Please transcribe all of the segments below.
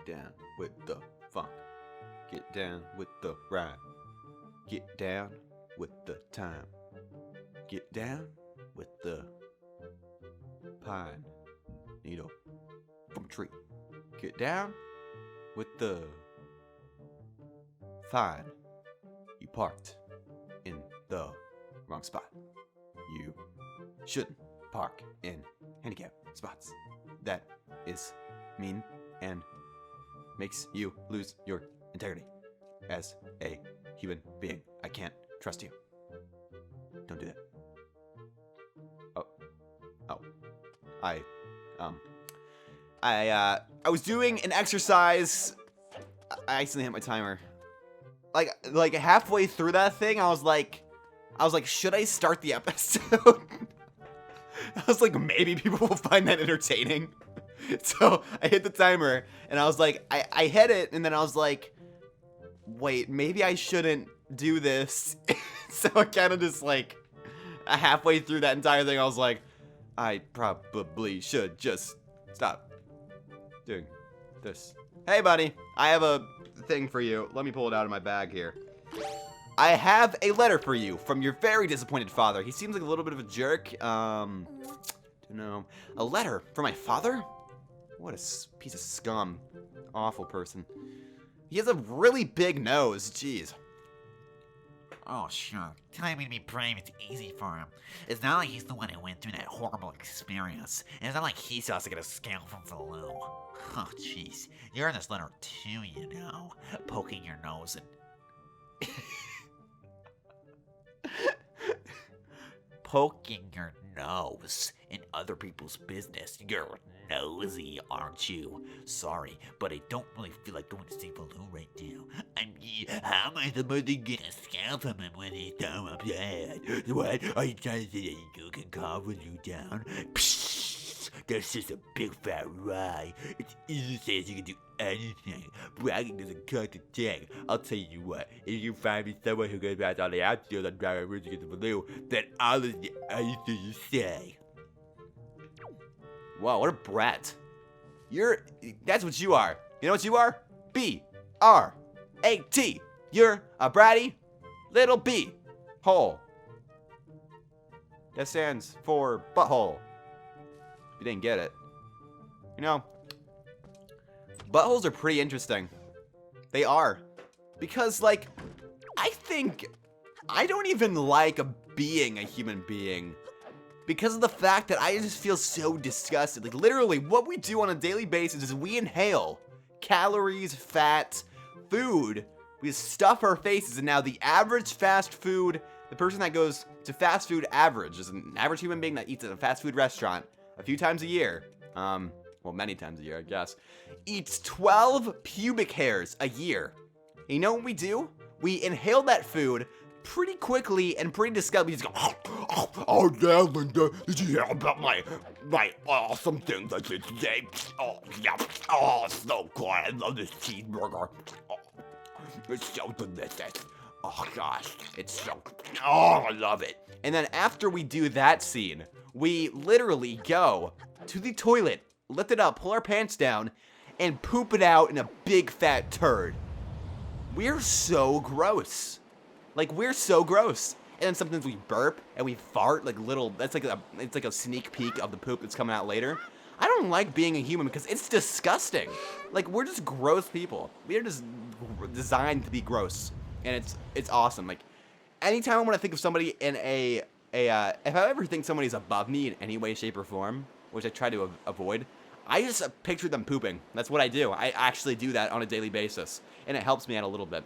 down with the funk. Get down with the rhyme. Get down with the time. Get down with the pine needle from a tree. Get down with the fine. You parked in the wrong spot. You shouldn't park in handicap spots. That is mean and makes you lose your integrity as a human being. I can't trust you. Don't do that. I was doing an exercise. I accidentally hit my timer. Like halfway through that thing, I was like, should I start the episode? I was like, maybe people will find that entertaining. So I hit the timer, and I was like, I hit it, and then I was like, wait, maybe I shouldn't do this. So I kind of just like, halfway through that entire thing, I was like, I probably should just stop doing this. Hey, buddy, I have a thing for you. Let me pull it out of my bag here. I have a letter for you from your very disappointed father. He seems like a little bit of a jerk. Don't know. A letter from my father? What a piece of scum. Awful person. He has a really big nose. Jeez. Oh, sure. Tell him to be brave. It's easy for him. It's not like he's the one who went through that horrible experience. And it's not like he has to get a scale from Faloo. Oh, jeez. You're in this letter too, you know. Poking your nose and... Poking your nose in other people's business. You're nosy, aren't you? Sorry, but I don't really feel like going to see Baloo right now. How am I supposed to get a scale from him when he's so upset? What? Are you trying to say that you can calm Baloo down? Psst, that's just a big fat lie. It's easy to say that you can do anything. Bragging doesn't cut the thing. I'll tell you what, if you find me someone who goes past all the outfield and driving roots against Baloo, then I'll listen to anything you say. Wow, what a brat. That's what you are. You know what you are? B-R-A-T. You're a bratty little B. Hole. That stands for butthole. If you didn't get it. You know, buttholes are pretty interesting. They are. Because, like, I think I don't even like being a human being. Because of the fact that I just feel so disgusted. Like, literally, what we do on a daily basis is we inhale calories, fat, food. We stuff our faces, and now the average fast food, the person that goes to fast food average, is an average human being that eats at a fast food restaurant a few times a year, well, many times a year, I guess, eats 12 pubic hairs a year. And you know what we do? We inhale that food pretty quickly and pretty disgustingly. We just go, oh yeah, Linda, did you hear about my awesome thing that you did today? Oh yeah, oh, so good, I love this cheeseburger. Oh, it's so delicious. Oh gosh, it's so, oh, I love it. And then after we do that scene, we literally go to the toilet, lift it up, pull our pants down, and poop it out in a big fat turd. We're so gross. Like, we're so gross. And then sometimes we burp and we fart like little, it's like a sneak peek of the poop that's coming out later. I don't like being a human because it's disgusting. Like, we're just gross people. We are just designed to be gross. And it's awesome. Like, anytime I want to think of somebody in if I ever think somebody's above me in any way, shape, or form, which I try to avoid, I just picture them pooping. That's what I do. I actually do that on a daily basis. And it helps me out a little bit.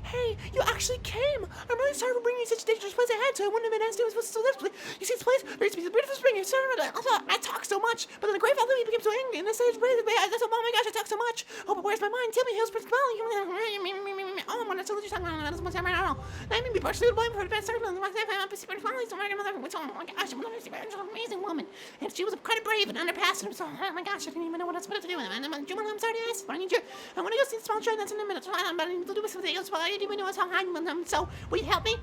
Hey, you actually came! I'm really sorry for bringing you such a dangerous place ahead, so I wouldn't have been asked to do this place. You see, this place, there used to be a beautiful spring. I talk so much, but then the great father became so angry, and I said, oh my gosh, I talk so much. Oh, but where's my mind? Tell me, how's Prince Polly? Oh, I'm not so you talking about this one time right now. I may be partially to blame for the bad circle, and I'm Prince Polly, so my mother, oh my gosh, I'm an amazing woman, and she was quite brave and underpassed, so, oh my gosh, I didn't even know what I was supposed to do with him. I'm sorry to ask, but I want to go see the small train that's in a minute, but I need to do something else, but I didn't even know what's behind them, so will you help me?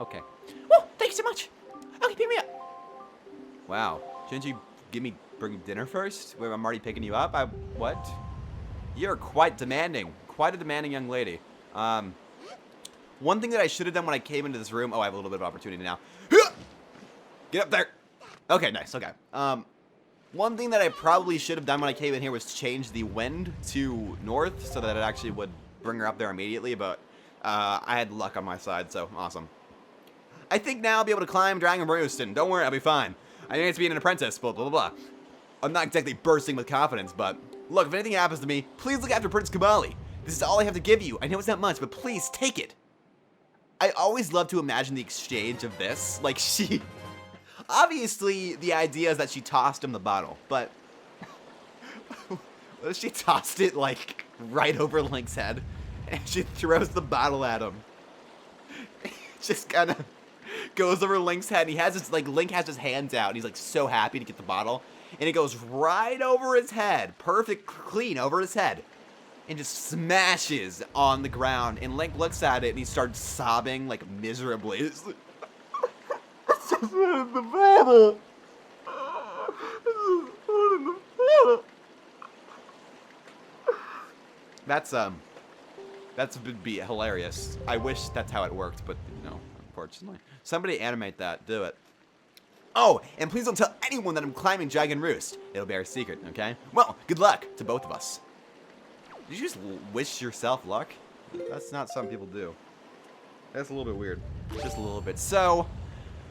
Okay. Whoa, thank you so much. Okay, pick me up. Wow. Shouldn't you bring dinner first? Wait, I'm already picking you up? What? You're quite demanding. Quite a demanding young lady. One thing that I should have done when I came into this room. Oh, I have a little bit of opportunity now. Get up there. Okay, nice. Okay. One thing that I probably should have done when I came in here was change the wind to north so that it actually would bring her up there immediately, but I had luck on my side, so awesome. I think now I'll be able to climb Dragon Roost, and don't worry, I'll be fine. I need to be an apprentice, blah, blah, blah, blah. I'm not exactly bursting with confidence, but look, if anything happens to me, please look after Prince Kamali. This is all I have to give you. I know it's not much, but please take it. I always love to imagine the exchange of this. Like, she... Obviously, the idea is that she tossed him the bottle, but... what if she tossed it, like, right over Link's head? And she throws the bottle at him. It just kind of goes over Link's head, and he has his, like, Link has his hands out, and he's, like, so happy to get the bottle. And it goes right over his head, perfect, clean over his head. And just smashes on the ground. And Link looks at it, and he starts sobbing, like, miserably. It's like, it's just in the bottle. In the bottle. That's would be hilarious. I wish that's how it worked, but no, unfortunately. Somebody animate that. Do it. Oh, and please don't tell anyone that I'm climbing Dragon Roost. It'll be our secret, okay? Well, good luck to both of us. Did you just wish yourself luck? That's not something people do. That's a little bit weird. Just a little bit. So,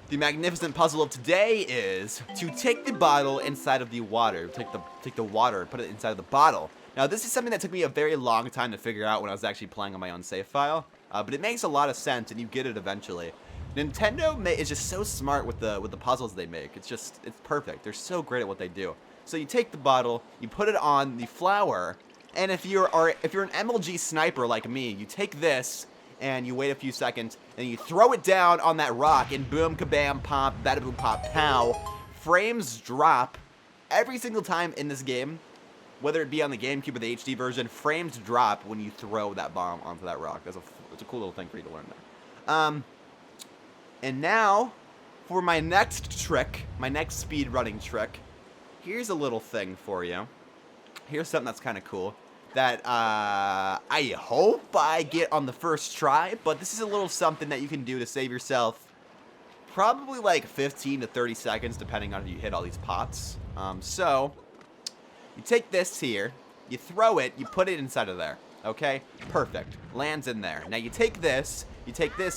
the magnificent puzzle of today is to take the bottle inside of the water. Take the water and put it inside of the bottle. Now, this is something that took me a very long time to figure out when I was actually playing on my own save file. But it makes a lot of sense, and you get it eventually. Nintendo is just so smart with the puzzles they make. It's perfect. They're so great at what they do. So you take the bottle, you put it on the flower, and if you're an MLG sniper like me, you take this and you wait a few seconds, and you throw it down on that rock, and boom, kabam, pop, bada boom, pop, pow. Frames drop every single time in this game, whether it be on the GameCube or the HD version. Frames drop when you throw that bomb onto that rock. It's a cool little thing for you to learn there. And now, for my next trick, my next speedrunning trick, here's a little thing for you. Here's something that's kind of cool that I hope I get on the first try, but this is a little something that you can do to save yourself probably like 15 to 30 seconds, depending on if you hit all these pots. So, you take this here, you throw it, you put it inside of there, okay? Perfect. Lands in there. Now you take this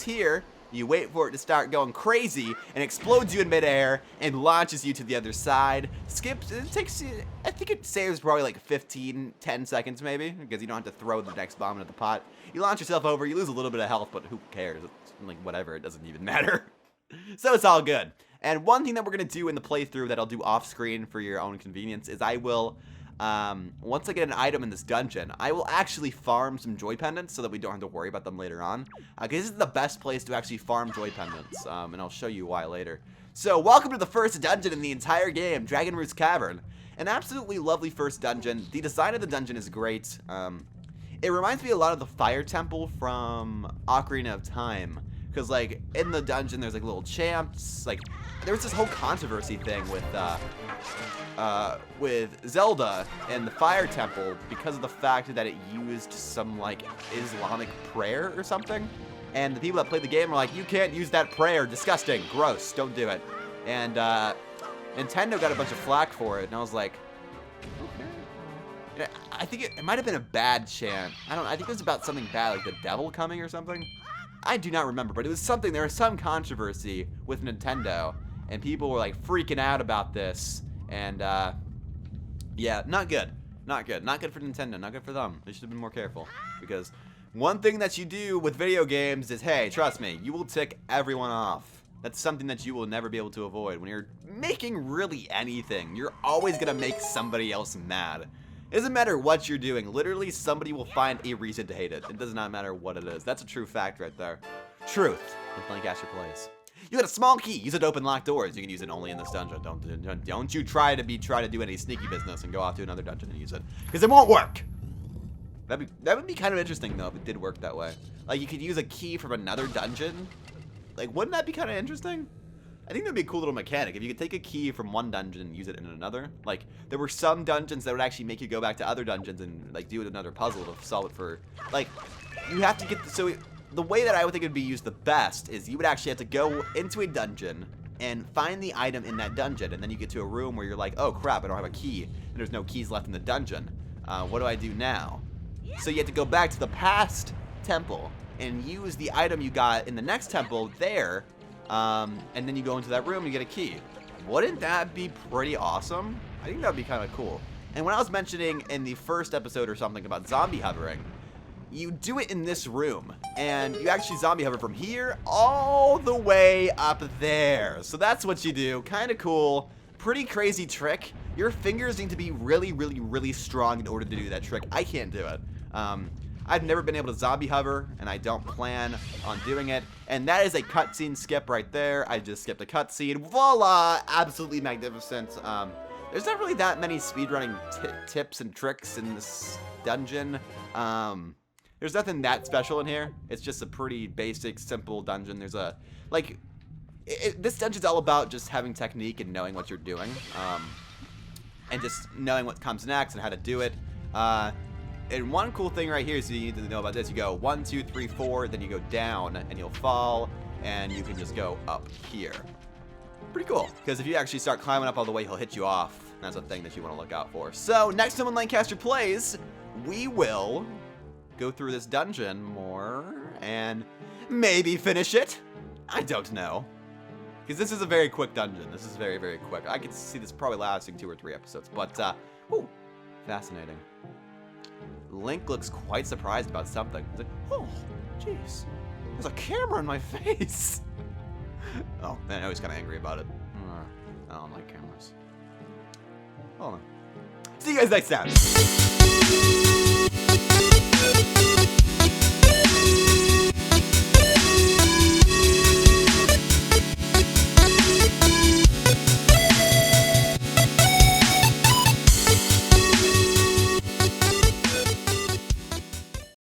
here, you wait for it to start going crazy, and explodes you in midair, and launches you to the other side. Skips, it takes, I think it saves probably like 10 seconds maybe, because you don't have to throw the next bomb into the pot. You launch yourself over, you lose a little bit of health, but who cares? It's like, whatever, it doesn't even matter. So it's all good. And one thing that we're going to do in the playthrough that I'll do off screen for your own convenience is I will, once I get an item in this dungeon, I will actually farm some joy pendants so that we don't have to worry about them later on. Because this is the best place to actually farm joy pendants, and I'll show you why later. So, welcome to the first dungeon in the entire game, Dragon Roost Cavern. An absolutely lovely first dungeon. The design of the dungeon is great. It reminds me a lot of the Fire Temple from Ocarina of Time. Because, like, in the dungeon, there's, like, little champs. Like, there was this whole controversy thing with Zelda and the Fire Temple because of the fact that it used some, like, Islamic prayer or something. And the people that played the game were like, you can't use that prayer. Disgusting. Gross. Don't do it. And, Nintendo got a bunch of flack for it. And I was like, okay. I think it might have been a bad chant. I think it was about something bad, like the devil coming or something. I do not remember, but it was something, there was some controversy with Nintendo, and people were like freaking out about this, and yeah, not good. Not good. Not good for Nintendo, not good for them. They should have been more careful, because one thing that you do with video games is, hey, trust me, you will tick everyone off. That's something that you will never be able to avoid. When you're making really anything, you're always gonna make somebody else mad. It doesn't matter what you're doing. Literally, somebody will find a reason to hate it. It does not matter what it is. That's a true fact right there. Truth with Lancaster Plays. You got a small key. Use it to open locked doors. You can use it only in this dungeon. Don't you try to do any sneaky business and go off to another dungeon and use it, because it won't work. That would be kind of interesting though if it did work that way. Like you could use a key from another dungeon Like, wouldn't that be kind of interesting? I think that'd be a cool little mechanic if you could take a key from one dungeon and use it in another. Like, there were some dungeons that would actually make you go back to other dungeons and like do another puzzle to solve it for. Like, you have to get the way that I would think it'd be used the best is you would actually have to go into a dungeon and find the item in that dungeon, and then you get to a room where you're like, oh crap, I don't have a key, and there's no keys left in the dungeon. What do I do now? So you have to go back to the past temple and use the item you got in the next temple there. And then you go into that room and you get a key. Wouldn't that be pretty awesome? I think that would be kind of cool. And when I was mentioning in the first episode or something about zombie hovering, you do it in this room. And you actually zombie hover from here all the way up there. So that's what you do. Kind of cool. Pretty crazy trick. Your fingers need to be really, really, really strong in order to do that trick. I can't do it. I've never been able to zombie hover, and I don't plan on doing it. And that is a cutscene skip right there. I just skipped a cutscene. Voila! Absolutely magnificent. There's not really that many speedrunning tips and tricks in this dungeon. There's nothing that special in here. It's just a pretty basic, simple dungeon. There's a, like, this dungeon's all about just having technique and knowing what you're doing. And just knowing what comes next and how to do it. And one cool thing right here is you need to know about this. You go 1, 2, 3, 4, then you go down and you'll fall, and you can just go up here. Pretty cool, because if you actually start climbing up all the way, he'll hit you off. That's a thing that you want to look out for. So next time on Lancaster Plays, we will go through this dungeon more and maybe finish it. I don't know. Because this is a very quick dungeon. This is very, very quick. I could see this probably lasting 2 or 3 episodes. But, ooh, fascinating. Link looks quite surprised about something. He's like, oh, jeez. There's a camera in my face. Oh, man, I was kind of angry about it. I don't like cameras. Hold on. See you guys next time.